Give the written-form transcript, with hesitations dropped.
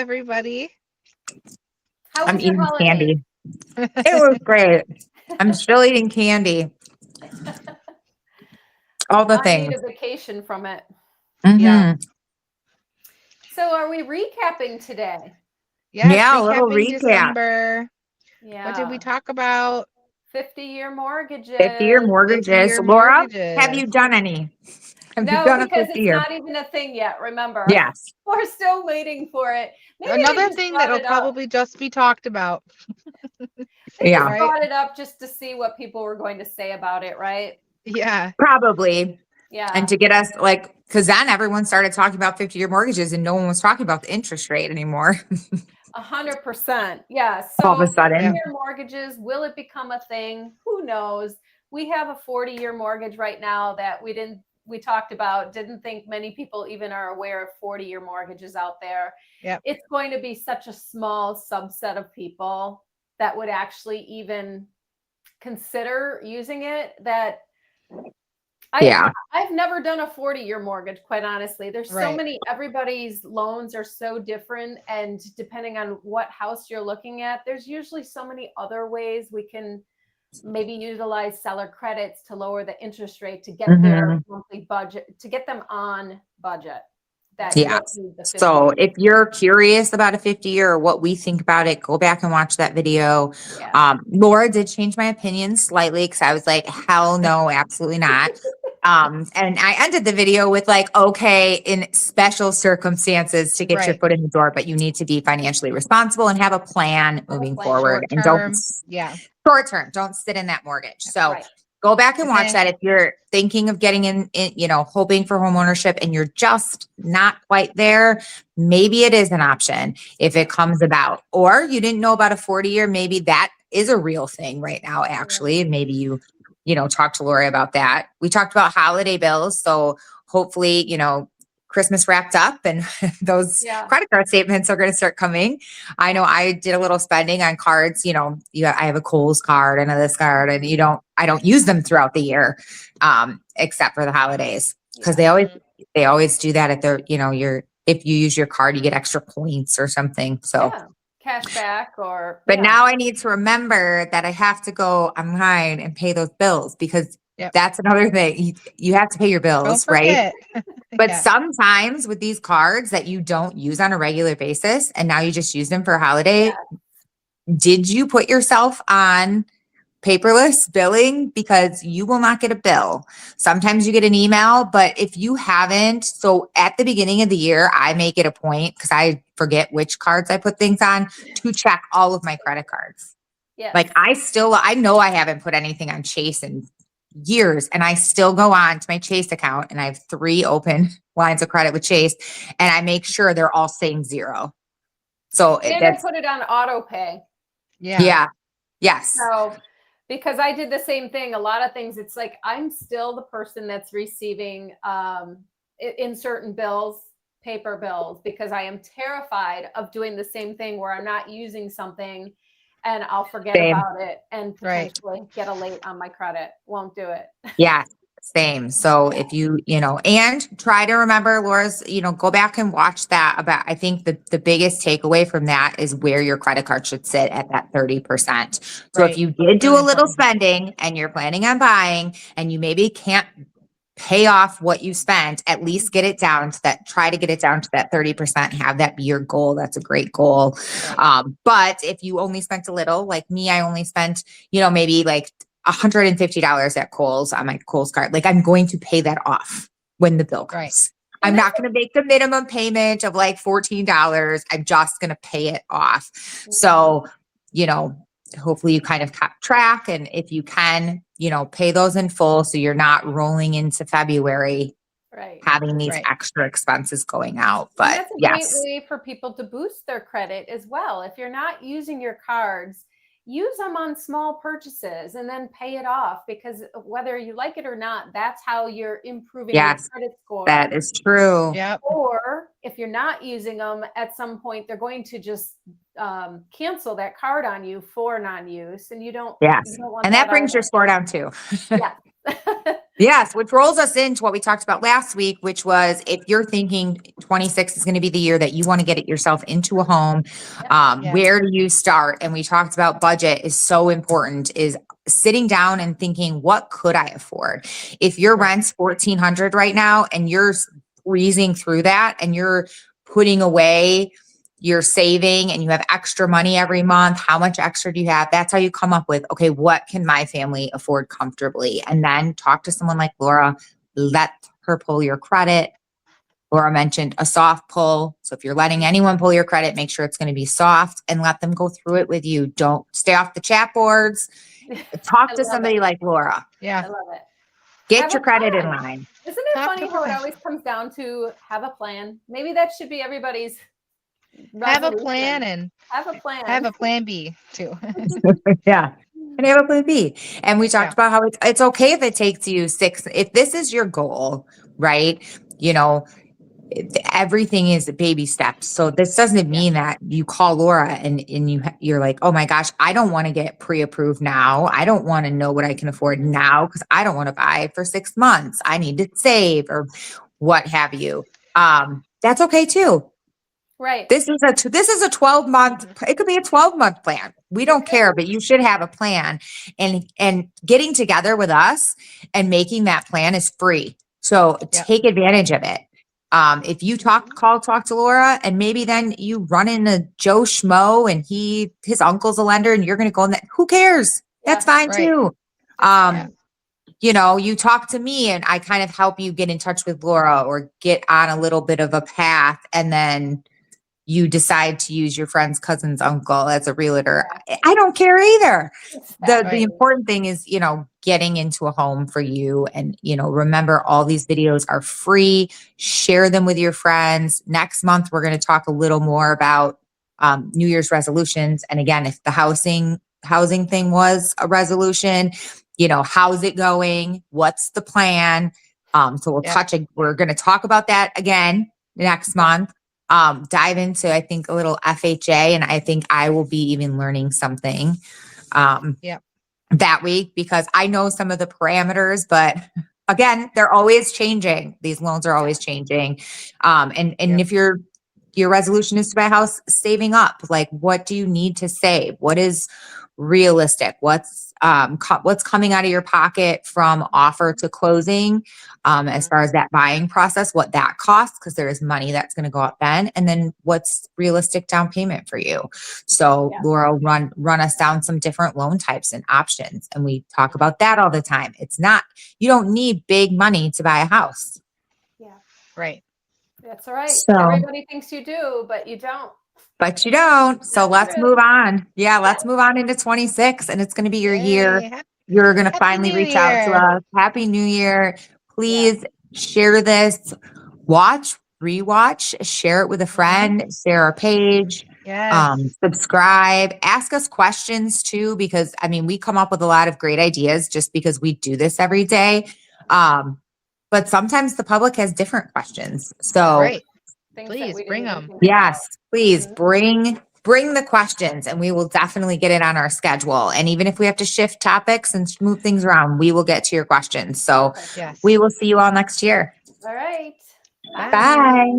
everybody. How I'm was your eating holiday? candy. It was great. I'm still eating candy. All the I things. need a vacation from it. Yeah. Mhm. So are we recapping today? Yes, Yeah, a little recapping recap. December. Yeah. What did we talk about? 50-year mortgages. 50-year mortgages. 50-year Laura, mortgages. have you done any? Have you No, done a because it's 50-year? not even a thing yet, remember? Yes. We're still waiting for it. Maybe they Another just thing brought that'll it up. probably just be talked about. They just Yeah. brought it up just to see what people were going to say about it, right? Yeah. Probably. Yeah. And to get us because then everyone started talking about 50-year mortgages and no one was talking about the interest rate anymore. 100%. Yeah. All of a So sudden. 50-year mortgages, will it become a thing? Who knows? We have a 40-year mortgage right now that we talked about, didn't think many people even are aware of 40-year mortgages out there. Yep. It's going to be such a small subset of people that would actually even consider using it that I've never done a 40-year mortgage, quite honestly. There's so Right. many, everybody's loans are so different. And depending on what house you're looking at, there's usually so many other ways we can maybe utilize seller credits to lower the interest rate to get their monthly budget, to get them on budget. That Yeah. don't need the 50. So if you're curious about a 50-year or what we think about it, go back and watch that video. Yeah. Laura did change my opinion slightly because I was like, hell no, absolutely not. And I ended the video with okay, in special circumstances to get your Right. foot in the door, but you need to be financially responsible and have a plan moving forward. Short And term. Yeah. short term, don't sit in that mortgage. So Right. go back and watch Okay. that if you're thinking of getting in, hoping for home ownership and you're just not quite there. Maybe it is an option if it comes about, or you didn't know about a 40-year. Maybe that is a real thing right now, actually. And maybe you talk to Lori about that. We talked about holiday bills. So hopefully, Christmas wrapped up and those credit card statements are going to start coming. I know I did a little spending on cards. I have a Kohl's card and a this card, and I don't use them throughout the year, except for the holidays because they always do that at their, if you use your card, you get extra points or something. So cash back but now I need to remember that I have to go online and pay those bills because that's another thing. You have to pay your bills, right? But sometimes with these cards that you don't use on a regular basis and now you just use them for a holiday, did you put yourself on paperless billing? Because you will not get a bill. Sometimes you get an email, but if you haven't, so at the beginning of the year, I make it a point because I forget which cards I put things on to check all of my credit cards. Yeah. I know I haven't put anything on Chase in years and I still go on to my Chase account and I have 3 open lines of credit with Chase and I make sure they're all saying 0. So I put it on auto pay. Yeah. Yes. So because I did the same thing, a lot of things, it's like, I'm still the person that's receiving in certain bills, paper bills, because I am terrified of doing the same thing where I'm not using something and I'll forget about it and potentially get a late on my credit. Won't do it. Yeah, same. So if you and try to remember Laura's, go back and watch that about, I think the biggest takeaway from that is where your credit card should sit at that 30%. So if you did do a little spending and you're planning on buying and you maybe can't pay off what you spent, at least get it down to that, try to get it down to that 30%, have that be your goal. That's a great goal. But if you only spent a little, like me, I only spent, maybe $150 at Kohl's on my Kohl's card. I'm going to pay that off when the bill comes. I'm not going to make the minimum payment of $14. I'm just going to pay it off. So, hopefully you kind of keep track. And if you can, pay those in full so you're not rolling into February having these extra expenses going out. But that's a great way for people to boost their credit as well. If you're not using your cards, use them on small purchases and then pay it off, because whether you like it or not, that's how you're improving your credit score. That is true. Yep. Or if you're not using them, at some point they're going to just cancel that card on you for non-use, and you don't. Yes. You don't want And that brings your either. score down too. Yeah. Yes, which rolls us into what we talked about last week, which was if you're thinking 26 is going to be the year that you want to get it yourself into a home, Yeah. where do you start? And we talked about budget is so important, is sitting down and thinking, what could I afford? If your Right. rent's 1,400 right now and you're breezing through that and you're putting away, you're saving and you have extra money every month, how much extra do you have? That's how you come up with, okay, what can my family afford comfortably? And then talk to someone like Laura, let her pull your credit. Laura mentioned a soft pull. So if you're letting anyone pull your credit, make sure it's going to be soft and let them go through it with you. Don't stay off the chat boards. Talk I to love somebody it. like Laura. I Yeah. love it. Get Have your a credit in plan. line. Isn't it Talk funny to how it her. always comes down to have a plan? Maybe that should be everybody's Have a resolution. plan and Have a plan. have a plan B too. Yeah. And have a plan B. And we talked Yeah. about how it's okay if it takes you 6, if this is your goal, right? You know, everything is baby steps. So this doesn't mean that you call Laura and you're like, oh my gosh, I don't want to get pre-approved now. I don't want to know what I can afford now because I don't want to buy it for 6 months. I need to save or what have you. That's okay too. Right. This is a 12-month, it could be a 12-month plan. We don't care, but you should have a plan. And getting together with us and making that plan is free. So Yep. take advantage of it. If you talk to Laura and maybe then you run into Joe Schmo and his uncle's a lender and you're going to go in that, who cares? That's Yeah, fine right. too. Yeah. You know, you talk to me and I kind of help you get in touch with Laura or get on a little bit of a path. And then you decide to use your friend's cousin's uncle as a realtor. I don't care either. The Right. important thing is, you know, getting into a home for you. And, you know, remember all these videos are free. Share them with your friends. Next month, we're going to talk a little more about New Year's resolutions. And again, if the housing thing was a resolution, you know, how's it going? What's the plan? So we'll Yep. we're going to talk about that again next month. Dive into, I think, a little FHA, and I think I will be even learning something Yep. that week because I know some of the parameters, but again, they're always changing. These loans are always changing. And Yep. if your resolution is to buy a house, saving up, like what do you need to save? What is realistic? What's coming out of your pocket from offer to closing, as far as that buying process, what that costs, because there is money that's going to go up then, and then what's realistic down payment for you. So Yeah. Laura run us down some different loan types and options, and we talk about that all the time. You don't need big money to buy a house. Yeah. Right. That's all right. So- Everybody thinks you do, but you don't. But you don't. So That's let's true. move on. Yeah, let's move on into 26, and it's going to be your year. Yay. You're going to Happy finally New reach out to Year. us. Happy New Year. Please share this. Watch, rewatch, share it with a friend, share our page, Yes. subscribe, ask us questions too, because I mean, we come up with a lot of great ideas just because we do this every day. But sometimes the public has different questions. So Right. Things that Please we didn't bring even 'em. think yes, please Mhm. bring the questions and we will definitely get it on our schedule. And even if we have to shift topics and move things around, we will get to your questions. So about. Yes. we will see you all next year. All right. Bye. Bye.